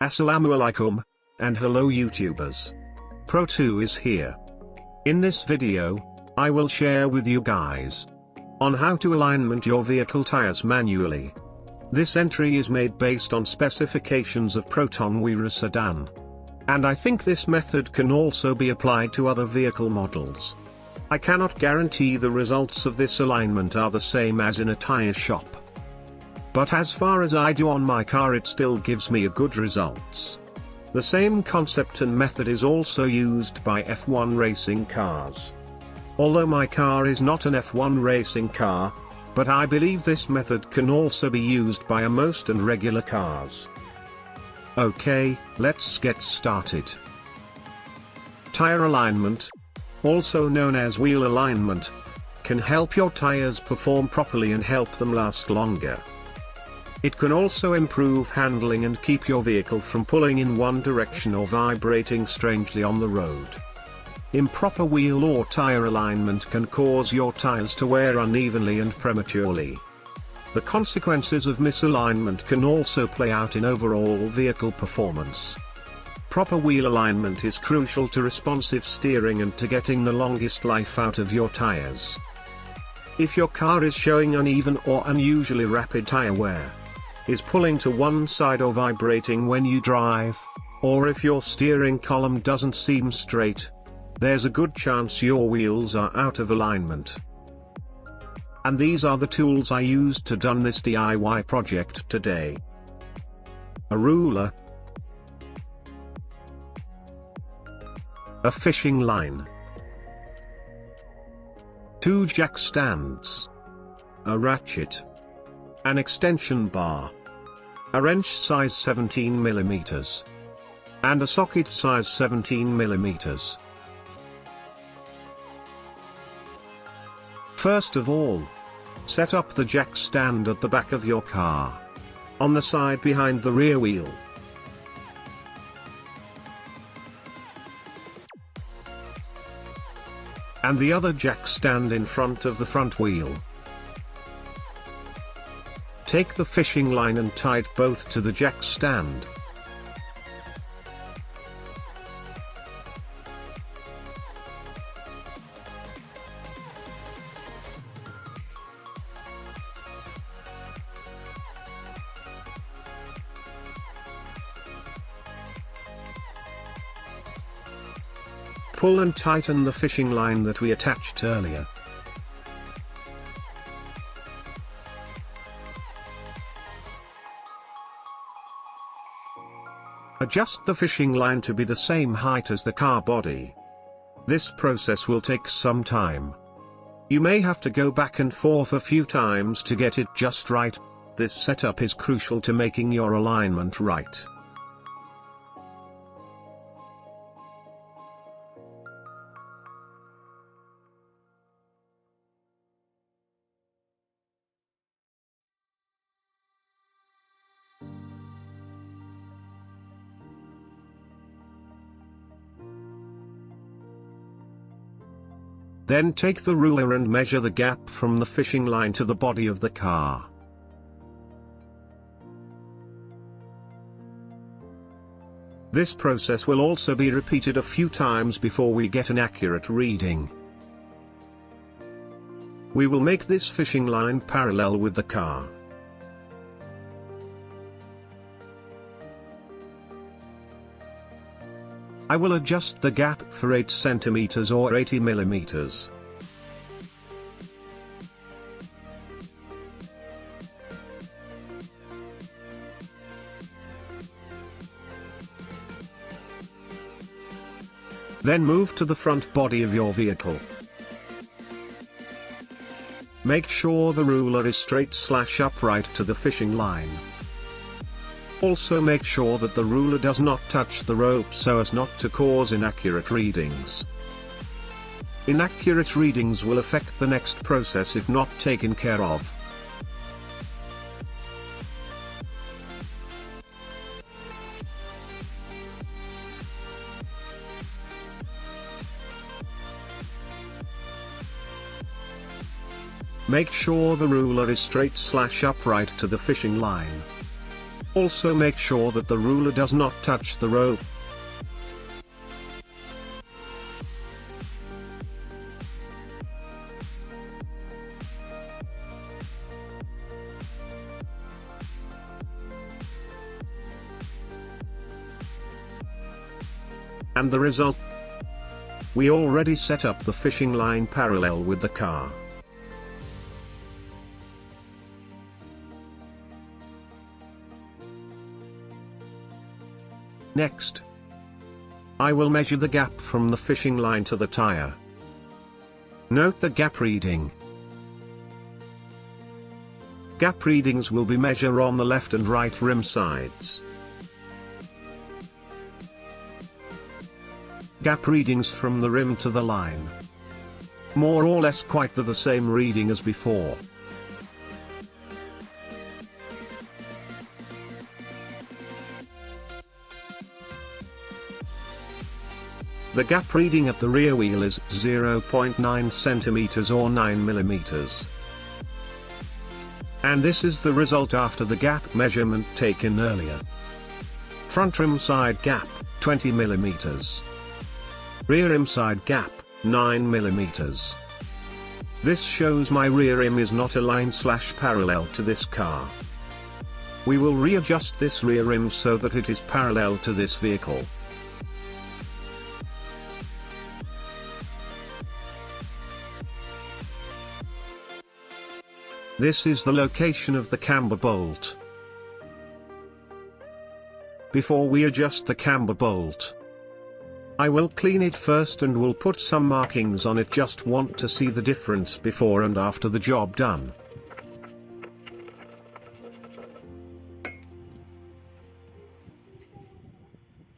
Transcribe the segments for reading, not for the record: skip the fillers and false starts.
Assalamu alaikum, and hello YouTubers. Pro 2 is here. In this video, I will share with you guys on how to alignment your vehicle tires manually. This entry is made based on specifications of Proton Wira sedan. And I think this method can also be applied to other vehicle models. I cannot guarantee the results of this alignment are the same as in a tire shop. But as far as I do on my car, it still gives me a good results. The same concept and method is also used by F1 racing cars. Although my car is not an F1 racing car, but I believe this method can also be used by a most and regular cars. Okay, let's get started. Tire alignment, also known as wheel alignment, can help your tires perform properly and help them last longer. It can also improve handling and keep your vehicle from pulling in one direction or vibrating strangely on the road. Improper wheel or tire alignment can cause your tires to wear unevenly and prematurely. The consequences of misalignment can also play out in overall vehicle performance. Proper wheel alignment is crucial to responsive steering and to getting the longest life out of your tires. If your car is showing uneven or unusually rapid tire wear, is pulling to one side or vibrating when you drive, or if your steering column doesn't seem straight, there's a good chance your wheels are out of alignment. And these are the tools I used to done this DIY project today. A ruler, a fishing line, 2 jack stands, a ratchet, an extension bar, a wrench size 17 mm, and a socket size 17 mm. First of all, set up the jack stand at the back of your car, on the side behind the rear wheel. And the other jack stand in front of the front wheel. Take the fishing line and tie it both to the jack stand. Pull and tighten the fishing line that we attached earlier. Adjust the fishing line to be the same height as the car body. This process will take some time. You may have to go back and forth a few times to get it just right. This setup is crucial to making your alignment right. Then take the ruler and measure the gap from the fishing line to the body of the car. This process will also be repeated a few times before we get an accurate reading. We will make this fishing line parallel with the car. I will adjust the gap for 8 cm or 80 mm. Then move to the front body of your vehicle. Make sure the ruler is straight/upright to the fishing line. Also make sure that the ruler does not touch the rope so as not to cause inaccurate readings. Inaccurate readings will affect the next process if not taken care of. Make sure the ruler is straight/upright to the fishing line. Also make sure that the ruler does not touch the rope. And the result? We already set up the fishing line parallel with the car. Next, I will measure the gap from the fishing line to the tire. Note the gap reading. Gap readings will be measured on the left and right rim sides. Gap readings from the rim to the line. More or less quite the same reading as before. The gap reading at the rear wheel is 0.9 centimeters or 9 millimeters. And this is the result after the gap measurement taken earlier. Front rim side gap, 20 millimeters. Rear rim side gap, 9 mm. This shows my rear rim is not aligned / parallel to this car. We will readjust this rear rim so that it is parallel to this vehicle. This is the location of the camber bolt. Before we adjust the camber bolt, I will clean it first and will put some markings on it. Just want to see the difference before and after the job done.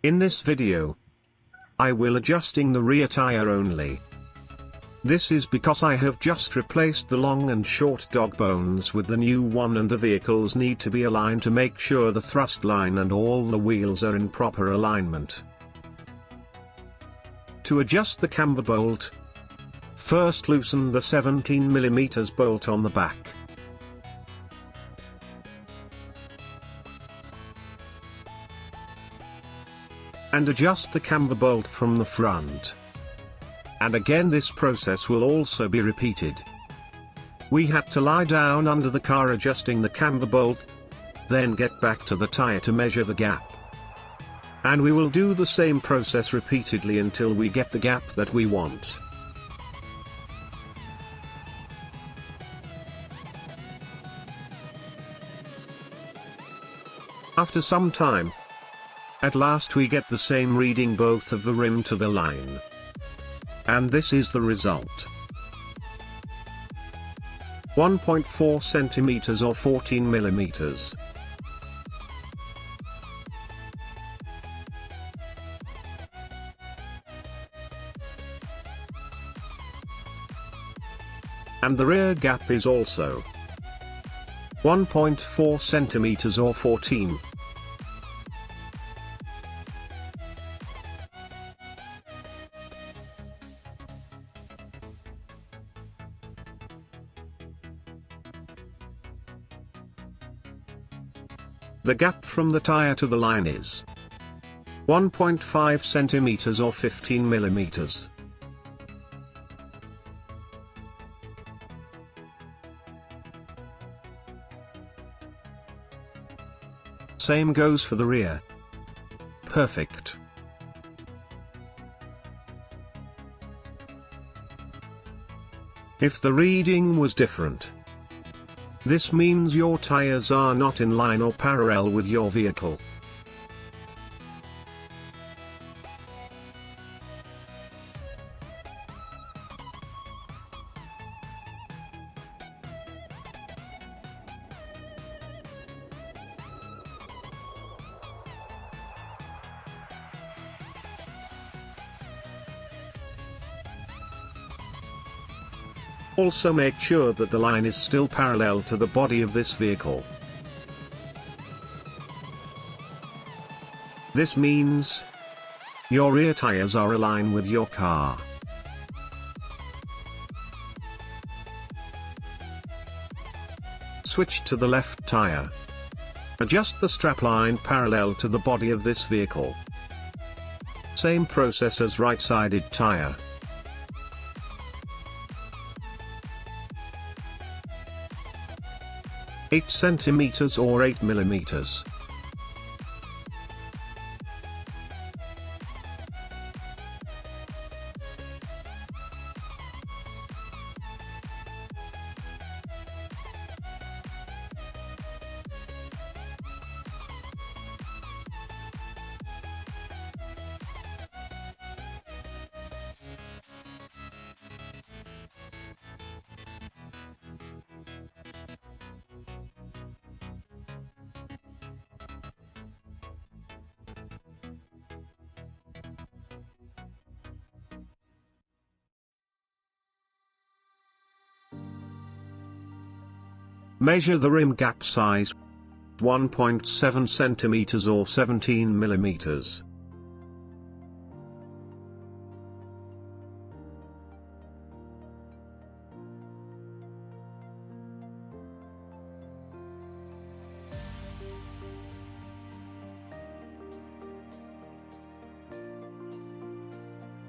In this video, I will adjusting the rear tire only. This is because I have just replaced the long and short dog bones with the new one, and the vehicles need to be aligned to make sure the thrust line and all the wheels are in proper alignment. To adjust the camber bolt, first loosen the 17 mm bolt on the back. And adjust the camber bolt from the front. And again this process will also be repeated. We had to lie down under the car adjusting the camber bolt, then get back to the tire to measure the gap. And we will do the same process repeatedly until we get the gap that we want. After some time, at last we get the same reading both of the rim to the line. And this is the result. 1.4 centimeters or 14 millimeters. And the rear gap is also 1.4 centimeters or 14. The gap from the tire to the line is 1.5 centimeters or 15 millimeters. Same goes for the rear. Perfect. If the reading was different, this means your tires are not in line or parallel with your vehicle. Also make sure that the line is still parallel to the body of this vehicle. This means your rear tires are aligned with your car. Switch to the left tire. Adjust the strapline parallel to the body of this vehicle. Same process as right-sided tire. Eight centimeters or 8 millimeters. Measure the rim gap size, 1.7 centimeters or 17 millimeters.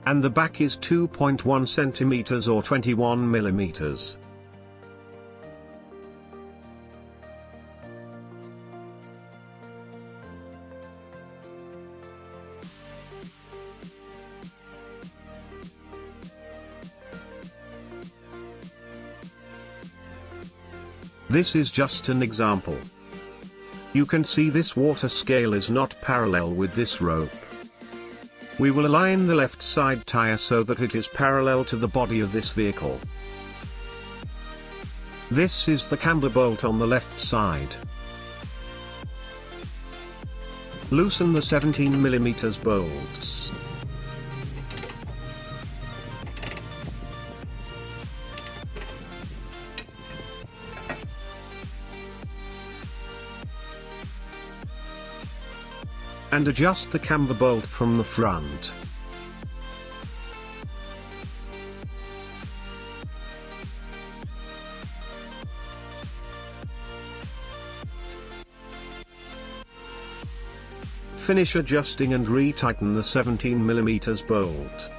And the back is 2.1 centimeters or 21 millimeters. This is just an example. You can see this water scale is not parallel with this rope. We will align the left side tire so that it is parallel to the body of this vehicle. This is the camber bolt on the left side. Loosen the 17mm bolts. And adjust the camber bolt from the front. Finish adjusting and retighten the 17mm bolt.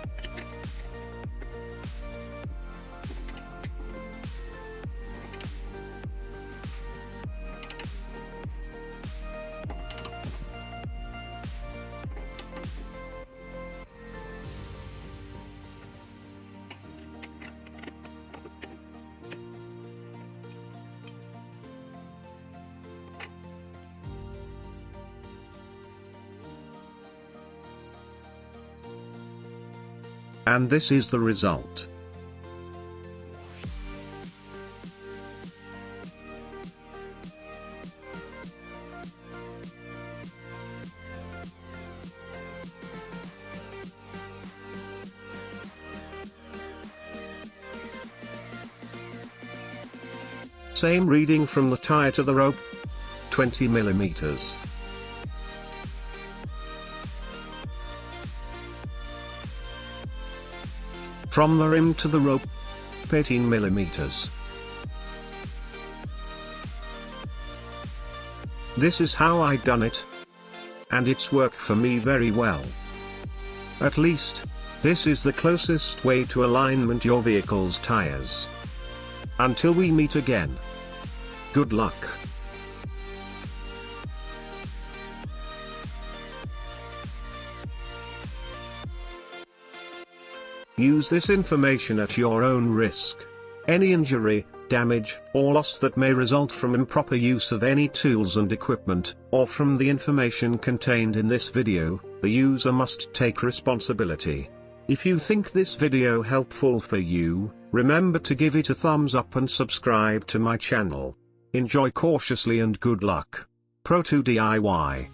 And this is the result. Same reading from the tire to the rope, 20 millimeters. From the rim to the rope, 18 millimeters. This is how I done it. And it's worked for me very well. At least, this is the closest way to alignment your vehicle's tires. Until we meet again. Good luck. Use this information at your own risk. Any injury, damage, or loss that may result from improper use of any tools and equipment, or from the information contained in this video, the user must take responsibility. If you think this video helpful for you, remember to give it a thumbs up and subscribe to my channel. Enjoy cautiously and good luck. Pro2 DIY.